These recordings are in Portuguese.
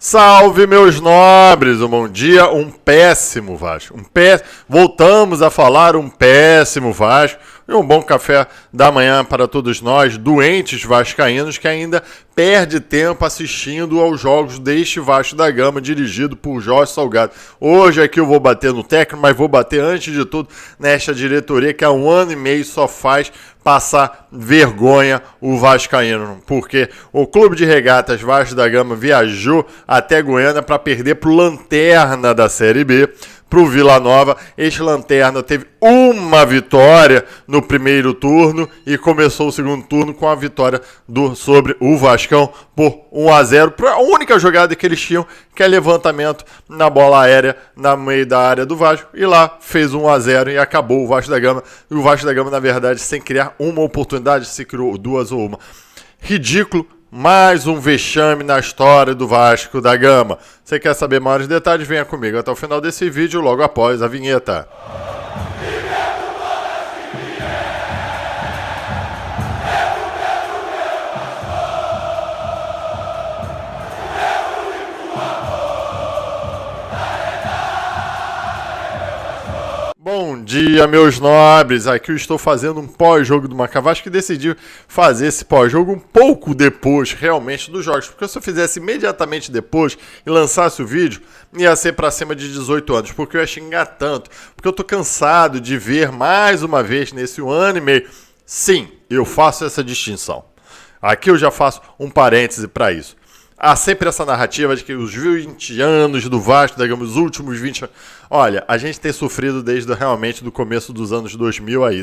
Salve, meus nobres! Um bom dia, um péssimo Vasco. Voltamos a falar um péssimo Vasco e um bom café da manhã para todos nós, doentes vascaínos, que ainda perde tempo assistindo aos jogos deste Vasco da Gama, dirigido por Jorge Salgado. Hoje aqui eu vou bater no técnico, mas vou bater antes de tudo nesta diretoria que há 1 ano e meio só faz passar vergonha o vascaíno, porque o Clube de Regatas Vasco da Gama viajou até Goiânia para perder para o Lanterna da Série B, para o Vila Nova. Este Lanterna teve uma vitória no primeiro turno e começou o segundo turno com a vitória sobre o Vascão por 1-0. A única jogada que eles tinham, que é levantamento na bola aérea no meio da área do Vasco, e lá fez 1-0 e acabou o Vasco da Gama. E o Vasco da Gama, na verdade, sem criar uma oportunidade, se criou duas ou uma. Ridículo. Mais um vexame na história do Vasco da Gama. Você quer saber maiores detalhes? Venha comigo até o final desse vídeo, logo após a vinheta. Bom dia, meus nobres. Aqui eu estou fazendo um pós-jogo do Macavasco que decidiu fazer esse pós-jogo um pouco depois, realmente, dos jogos. Porque se eu fizesse imediatamente depois e lançasse o vídeo, ia ser para cima de 18 anos. Porque eu ia xingar tanto. Porque eu tô cansado de ver mais uma vez nesse 1 ano e meio. Sim, eu faço essa distinção. Aqui eu já faço um parêntese para isso. Há sempre essa narrativa de que os 20 anos do Vasco da Gama, os últimos 20 anos... Olha, a gente tem sofrido desde realmente do começo dos anos 2000 aí,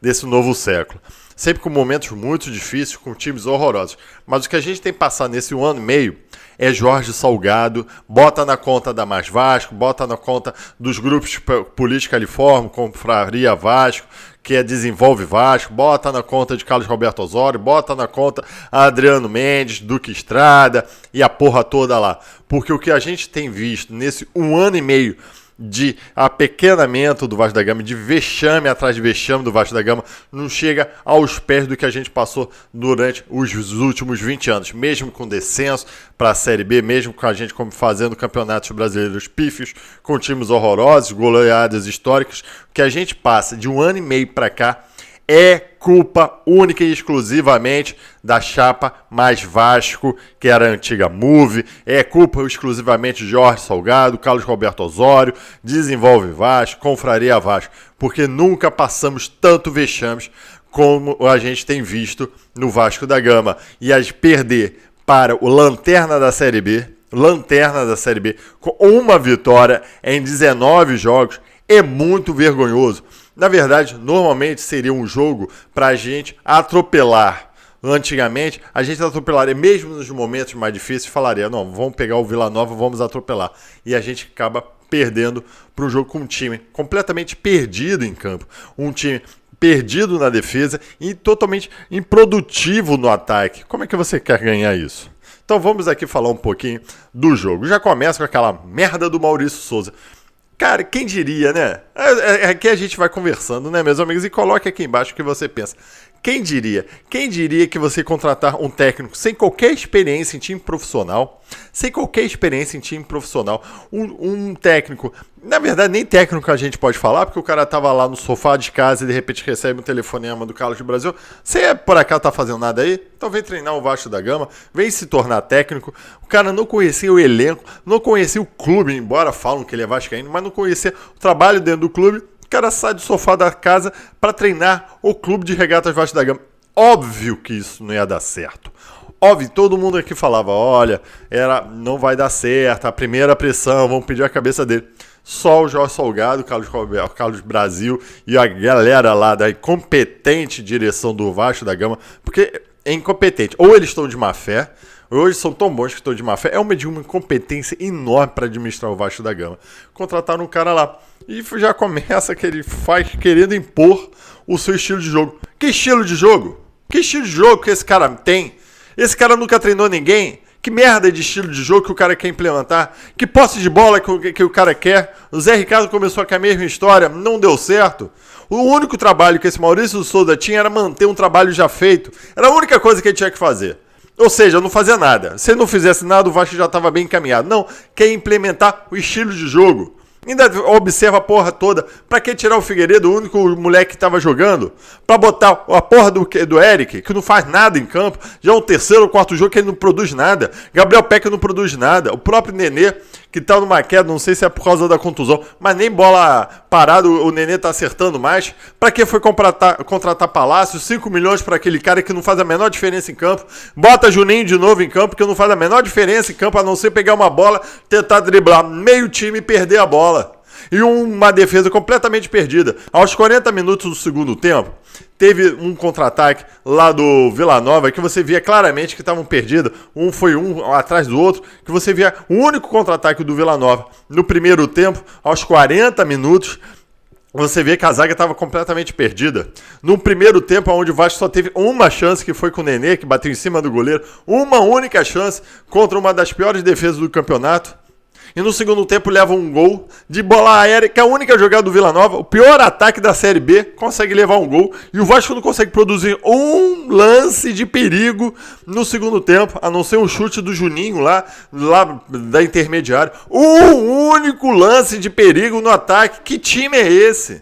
desse novo século. Sempre com momentos muito difíceis, com times horrorosos. Mas o que a gente tem passado nesse 1 ano e meio é Jorge Salgado, bota na conta da Mais Vasco, bota na conta dos grupos políticos que ele forma, Confraria Vasco, que é Desenvolve Vasco, bota na conta de Carlos Roberto Osório, bota na conta Adriano Mendes, Duque Estrada e a porra toda lá. Porque o que a gente tem visto nesse 1 ano e meio de apequenamento do Vasco da Gama, de vexame atrás de vexame do Vasco da Gama, não chega aos pés do que a gente passou durante os últimos 20 anos, mesmo com descenso para a Série B, mesmo com a gente fazendo campeonatos brasileiros pífios, com times horrorosos, goleadas históricas. O que a gente passa de 1 ano e meio para cá é culpa única e exclusivamente da chapa Mais Vasco, que era a antiga MUV, é culpa exclusivamente de Jorge Salgado, Carlos Roberto Osório, Desenvolve Vasco, Confraria Vasco, porque nunca passamos tanto vexames como a gente tem visto no Vasco da Gama. E a perder para o Lanterna da Série B, com uma vitória em 19 jogos, é muito vergonhoso. Na verdade, normalmente seria um jogo para a gente atropelar. Antigamente, a gente atropelaria, mesmo nos momentos mais difíceis, falaria, não, vamos pegar o Vila Nova, vamos atropelar. E a gente acaba perdendo para um jogo com um time completamente perdido em campo. Um time perdido na defesa e totalmente improdutivo no ataque. Como é que você quer ganhar isso? Então vamos aqui falar um pouquinho do jogo. Já começa com aquela merda do Maurício Souza. Cara, quem diria, né? Aqui a gente vai conversando, né, meus amigos? E coloque aqui embaixo o que você pensa. Quem diria? Quem diria que você contratar um técnico sem qualquer experiência em time profissional, um técnico, na verdade nem técnico a gente pode falar, porque o cara tava lá no sofá de casa e de repente recebe um telefonema do Carlos do Brasil. Você por acaso tá fazendo nada aí? Então vem treinar o Vasco da Gama, vem se tornar técnico. O cara não conhecia o elenco, não conhecia o clube, embora falam que ele é vascaíno, mas não conhecia o trabalho dentro do clube. O cara sai do sofá da casa para treinar o Clube de Regatas Vasco da Gama. Óbvio que isso não ia dar certo. Óbvio, todo mundo aqui falava, olha, não vai dar certo, a primeira pressão, vamos pedir a cabeça dele. Só o Jorge Salgado, Carlos Brasil e a galera lá da incompetente direção do Vasco da Gama, porque é incompetente. Ou eles estão de má fé, ou eles são tão bons que estão de má fé. É uma incompetência enorme para administrar o Vasco da Gama. Contrataram um cara lá. E já começa que ele faz querendo impor o seu estilo de jogo. Que estilo de jogo? Que estilo de jogo que esse cara tem? Esse cara nunca treinou ninguém? Que merda de estilo de jogo que o cara quer implementar? Que posse de bola que o cara quer? O Zé Ricardo começou com a mesma história, não deu certo. O único trabalho que esse Maurício Souza tinha era manter um trabalho já feito. Era a única coisa que ele tinha que fazer. Ou seja, não fazia nada. Se não fizesse nada, o Vasco já estava bem encaminhado. Não, quer implementar o estilo de jogo. Ainda observa a porra toda. Pra que tirar o Figueiredo, o único moleque que tava jogando? Pra botar a porra do Eric, que não faz nada em campo. Já é o terceiro ou quarto jogo que ele não produz nada. Gabriel Peck não produz nada. O próprio Nenê, que tá numa queda, não sei se é por causa da contusão, mas nem bola parada o Nenê tá acertando mais. Pra que foi contratar Palácio? 5 milhões pra aquele cara que não faz a menor diferença em campo. Bota Juninho de novo em campo, que não faz a menor diferença em campo, a não ser pegar uma bola, tentar driblar meio time e perder a bola. E uma defesa completamente perdida. Aos 40 minutos do segundo tempo, teve um contra-ataque lá do Vila Nova que você via claramente que estavam perdidos. Um atrás do outro, que você via o único contra-ataque do Vila Nova. No primeiro tempo, aos 40 minutos, você vê que a zaga estava completamente perdida. No primeiro tempo, onde o Vasco só teve uma chance, que foi com o Nenê, que bateu em cima do goleiro. Uma única chance contra uma das piores defesas do campeonato. E no segundo tempo leva um gol de bola aérea, que é a única jogada do Vila Nova, o pior ataque da Série B, consegue levar um gol. E o Vasco não consegue produzir um lance de perigo no segundo tempo, a não ser um chute do Juninho lá da intermediária. Um único lance de perigo no ataque. Que time é esse?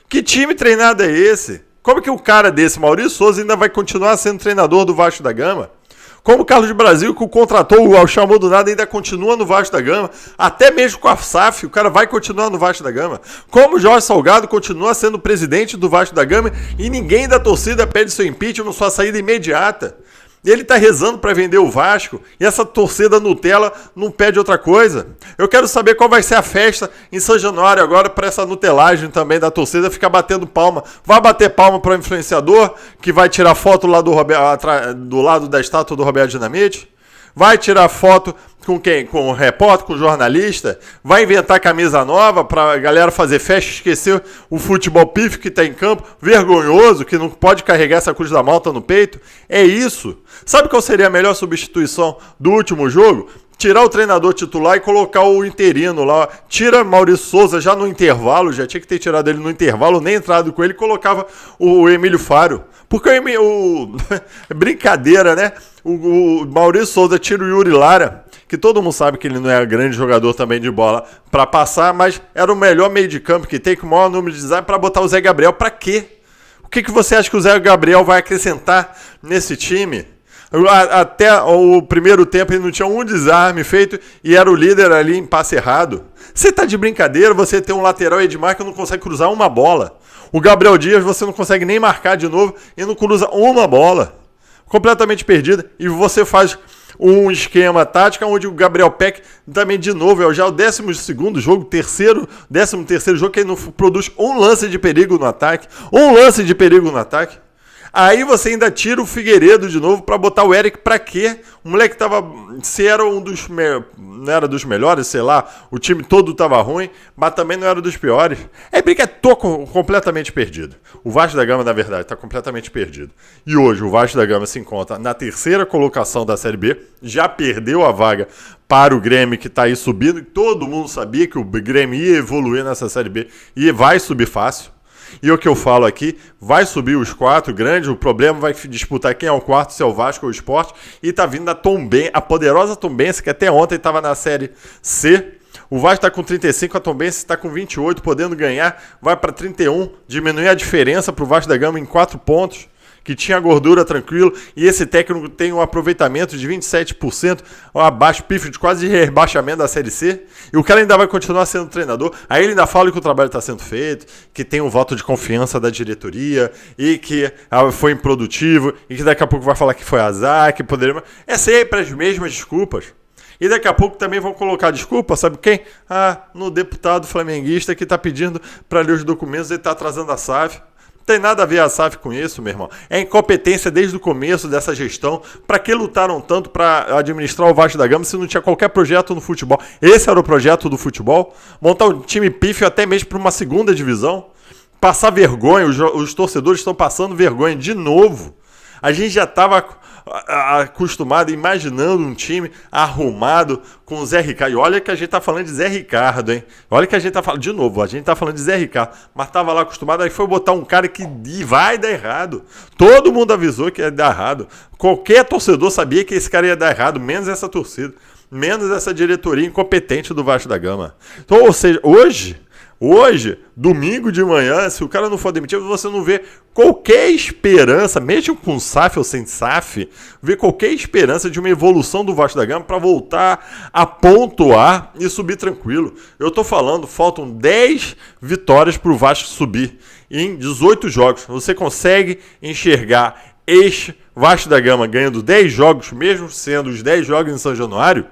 Que time treinado é esse? Como que um cara desse, Maurício Souza, ainda vai continuar sendo treinador do Vasco da Gama? Como o Carlos de Brasil, que o contratou, o chamou do nada, ainda continua no Vasco da Gama. Até mesmo com a SAF, o cara vai continuar no Vasco da Gama. Como o Jorge Salgado continua sendo presidente do Vasco da Gama e ninguém da torcida pede seu impeachment, sua saída imediata. Ele tá rezando para vender o Vasco e essa torcida Nutella não pede outra coisa. Eu quero saber qual vai ser a festa em São Januário agora para essa nutelagem também da torcida ficar batendo palma. Vai bater palma para o influenciador que vai tirar foto lá do lado da estátua do Roberto Dinamite? Vai tirar foto com quem? Com o repórter, com o jornalista? Vai inventar camisa nova pra galera fazer festa e esquecer o futebol pífio que tá em campo? Vergonhoso, que não pode carregar essa cruz da malta no peito? É isso. Sabe qual seria a melhor substituição do último jogo? Tirar o treinador titular e colocar o interino lá. Tira Maurício Souza já no intervalo, já tinha que ter tirado ele no intervalo, nem entrado com ele, colocava o Emílio Faro. Porque brincadeira, né? O Maurício Souza tira o Yuri Lara, que todo mundo sabe que ele não é grande jogador também de bola para passar, mas era o melhor meio de campo que tem, com o maior número de design, para botar o Zé Gabriel. Para quê? O que você acha que o Zé Gabriel vai acrescentar nesse time? Até o primeiro tempo ele não tinha um desarme feito e era o líder ali em passe errado. Você tá de brincadeira, você tem um lateral Edmar que não consegue cruzar uma bola. O Gabriel Dias você não consegue nem marcar de novo e não cruza uma bola. Completamente perdida. E você faz um esquema tático onde o Gabriel Peck também de novo, é já o 12º jogo, 13º jogo que ele não produz um lance de perigo no ataque. Um lance de perigo no ataque. Aí você ainda tira o Figueiredo de novo pra botar o Eric pra quê? O moleque tava... Se era não era dos melhores, sei lá, o time todo tava ruim, mas também não era dos piores. Tô completamente perdido. O Vasco da Gama, na verdade, tá completamente perdido. E hoje o Vasco da Gama se encontra na terceira colocação da Série B, já perdeu a vaga para o Grêmio, que tá aí subindo, e todo mundo sabia que o Grêmio ia evoluir nessa Série B e vai subir fácil. E o que eu falo aqui, vai subir os 4 grandes, o problema vai disputar quem é o quarto, se é o Vasco ou o Sport, e tá vindo a poderosa Tombense, que até ontem estava na Série C. O Vasco está com 35, a Tombense está com 28, podendo ganhar, vai para 31, diminuir a diferença para o Vasco da Gama em 4 pontos, que tinha gordura tranquilo, e esse técnico tem um aproveitamento de 27%, abaixo, pífio de quase rebaixamento da Série C, e o cara ainda vai continuar sendo treinador. Aí ele ainda fala que o trabalho está sendo feito, que tem um voto de confiança da diretoria, e que foi improdutivo, e que daqui a pouco vai falar que foi azar, que poderia... É sempre as mesmas desculpas. E daqui a pouco também vão colocar desculpa, sabe quem? No deputado flamenguista que está pedindo para ler os documentos e está atrasando a SAF. Não tem nada a ver a SAF com isso, meu irmão. É incompetência desde o começo dessa gestão. Para que lutaram tanto para administrar o Vasco da Gama se não tinha qualquer projeto no futebol? Esse era o projeto do futebol? Montar um time pífio até mesmo para uma segunda divisão? Passar vergonha, os torcedores estão passando vergonha de novo. A gente já estava acostumado, imaginando um time arrumado com o Zé Ricardo. E olha que a gente tá falando de Zé Ricardo, hein? Olha que a gente tá falando, de novo, a gente tá falando de Zé Ricardo, mas tava lá acostumado, aí foi botar um cara que vai dar errado. Todo mundo avisou que ia dar errado. Qualquer torcedor sabia que esse cara ia dar errado, menos essa torcida, menos essa diretoria incompetente do Vasco da Gama. Então, ou seja, Hoje, domingo de manhã, se o cara não for demitido, você não vê qualquer esperança, mesmo com SAF ou sem SAF, vê qualquer esperança de uma evolução do Vasco da Gama para voltar a pontuar e subir tranquilo. Eu tô falando, faltam 10 vitórias para o Vasco subir em 18 jogos. Você consegue enxergar este Vasco da Gama ganhando 10 jogos, mesmo sendo os 10 jogos em São Januário?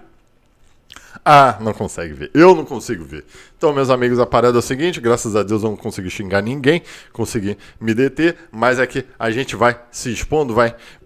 Não consegue ver. Eu não consigo ver. Então, meus amigos, a parada é o seguinte, graças a Deus eu não consegui xingar ninguém, consegui me deter, mas é que a gente vai se expondo,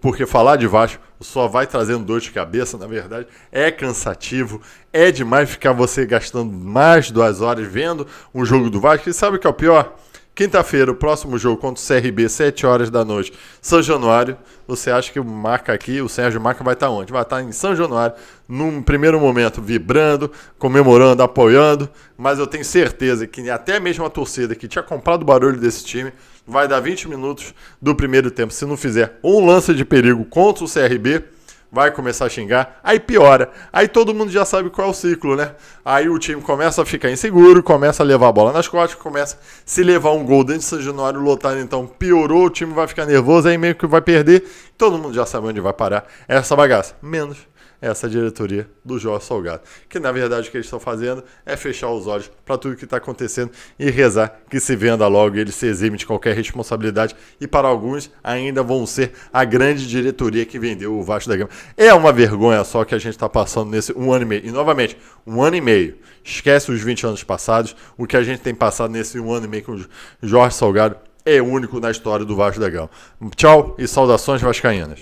porque falar de Vasco só vai trazendo dor de cabeça, na verdade, é cansativo, é demais ficar você gastando mais 2 horas vendo um jogo do Vasco, e sabe o que é o pior? Quinta-feira, o próximo jogo contra o CRB, 7 horas da noite, São Januário. Você acha que o Sérgio Maca vai estar onde? Vai estar em São Januário, num primeiro momento vibrando, comemorando, apoiando, mas eu tenho certeza que até mesmo a torcida que tinha comprado o barulho desse time vai dar 20 minutos do primeiro tempo. Se não fizer um lance de perigo contra o CRB, vai começar a xingar, aí piora. Aí todo mundo já sabe qual é o ciclo, né? Aí o time começa a ficar inseguro, começa a levar a bola nas costas, começa a se levar um gol dentro de São Januário lotado, então piorou, o time vai ficar nervoso, aí meio que vai perder, todo mundo já sabe onde vai parar essa bagaça. Menos essa diretoria do Jorge Salgado, que na verdade o que eles estão fazendo é fechar os olhos para tudo que está acontecendo e rezar que se venda logo e ele se exime de qualquer responsabilidade, e para alguns ainda vão ser a grande diretoria que vendeu o Vasco da Gama. É uma vergonha só que a gente está passando nesse 1 ano e meio, e novamente, 1 ano e meio, esquece os 20 anos passados, o que a gente tem passado nesse 1 ano e meio com o Jorge Salgado é único na história do Vasco da Gama. Tchau e saudações vascaínas.